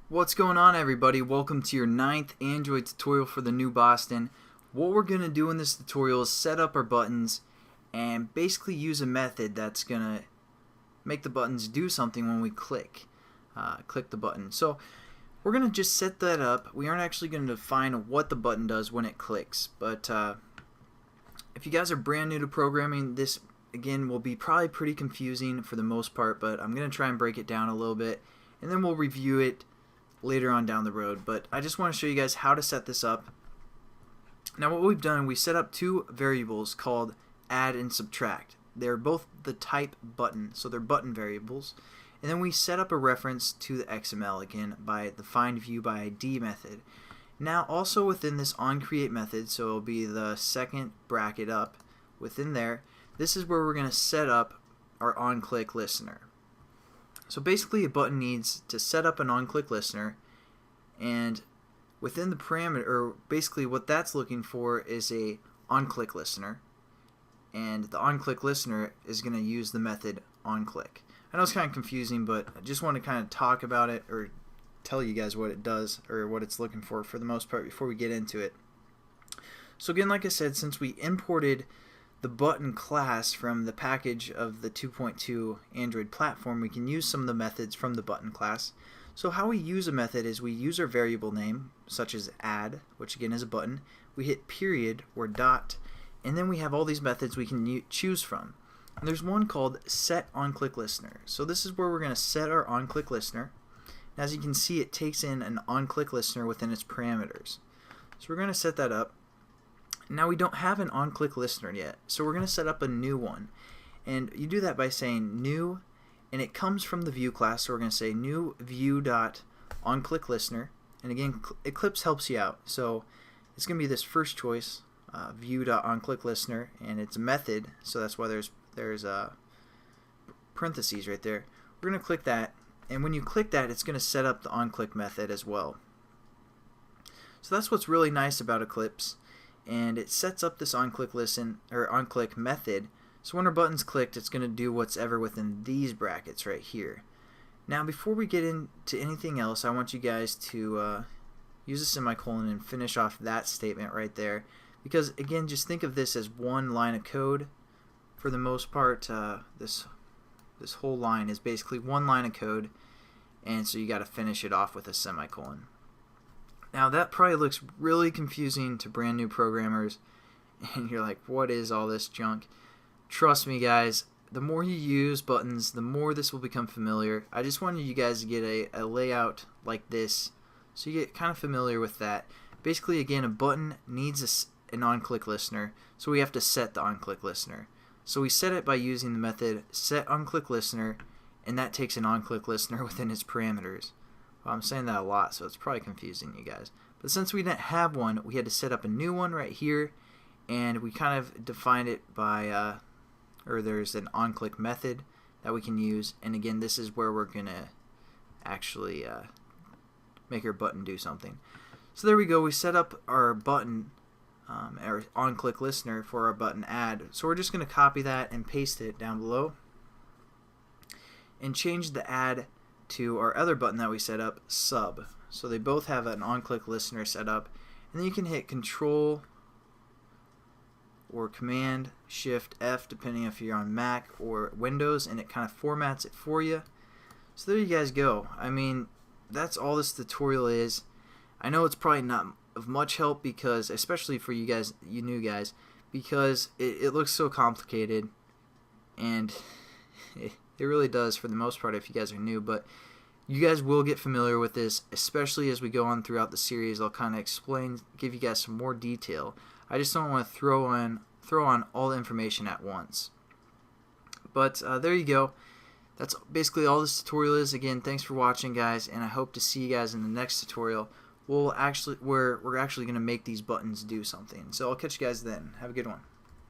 What's going on, everybody? Welcome to your 9th Android tutorial for the new Boston. What we're going to do in this tutorial is set up our buttons and basically use a method that's going to make the buttons do something when we click the button. So we're going to just set that up. We aren't actually going to define what the button does when it clicks, but if you guys are brand new to programming, this again will be probably pretty confusing for the most part, but I'm going to try and break it down a little bit and then we'll review it later on down the road. But I just want to show you guys how to set this up. Now what we've done, we set up two variables called add and subtract. They're both the type button, so they're button variables. And then we set up a reference to the XML again by the findViewById method. Now also within this onCreate method, so it'll be the second bracket up within there, this is where we're going to set up our OnClickListener. So basically a button needs to set up an OnClickListener, and within the parameter, or basically what that's looking for is a OnClickListener, and the OnClickListener is going to use the method OnClick. I know it's kind of confusing, but I just want to kind of talk about it or tell you guys what it does or what it's looking for the most part before we get into it. So again, like I said, since we imported the button class from the package of the 2.2 Android platform, we can use some of the methods from the button class. So how we use a method is we use our variable name, such as add, which again is a button, we hit period or dot, and then we have all these methods we can choose from. And there's one called set OnClickListener. So this is where we're going to set our OnClickListener. As you can see, it takes in an OnClickListener within its parameters. So we're going to set that up. Now we don't have an OnClickListener yet, so we're going to set up a new one. And you do that by saying new, and it comes from the view class, so we're going to say new view.onClickListener. And again, Eclipse helps you out, so it's going to be this first choice, view.onClickListener, and it's a method, so that's why there's parentheses right there. We're going to click that, and when you click that, it's going to set up the onClick method as well. So that's what's really nice about Eclipse, and it sets up this onClick method. So when our button's clicked, it's going to do what's ever within these brackets right here. Now before we get into anything else, I want you guys to use a semicolon and finish off that statement right there, because again, just think of this as one line of code. For the most part, this whole line is basically one line of code, and so you got to finish it off with a semicolon. Now that probably looks really confusing to brand new programmers, and you're like, what is all this junk? Trust me guys, the more you use buttons, the more this will become familiar. I just wanted you guys to get a layout like this so you get kind of familiar with that. Basically, again, a button needs an OnClickListener, so we have to set the OnClickListener. So we set it by using the method setOnClickListener, and that takes an OnClickListener within its parameters. Well, I'm saying that a lot, so it's probably confusing you guys. But since we didn't have one, we had to set up a new one right here, and we kind of defined it by, or there's an onClick method that we can use, and again, this is where we're going to actually make our button do something. So there we go, we set up our button, our OnClickListener for our button add. So we're just going to copy that and paste it down below, and change the add to our other button that we set up, sub. So they both have an OnClickListener set up, and then you can hit Control or Command Shift F depending if you're on Mac or Windows, and it kind of formats it for you. So there you guys go. I mean, that's all this tutorial is. I know it's probably not of much help, because especially for you guys, you new guys, because it looks so complicated, and it really does for the most part if you guys are new, but you guys will get familiar with this, especially as we go on throughout the series. I'll kind of explain, give you guys some more detail. I just don't want to throw on all the information at once. But there you go. That's basically all this tutorial is. Again, thanks for watching, guys, and I hope to see you guys in the next tutorial. We're actually going to make these buttons do something. So I'll catch you guys then. Have a good one.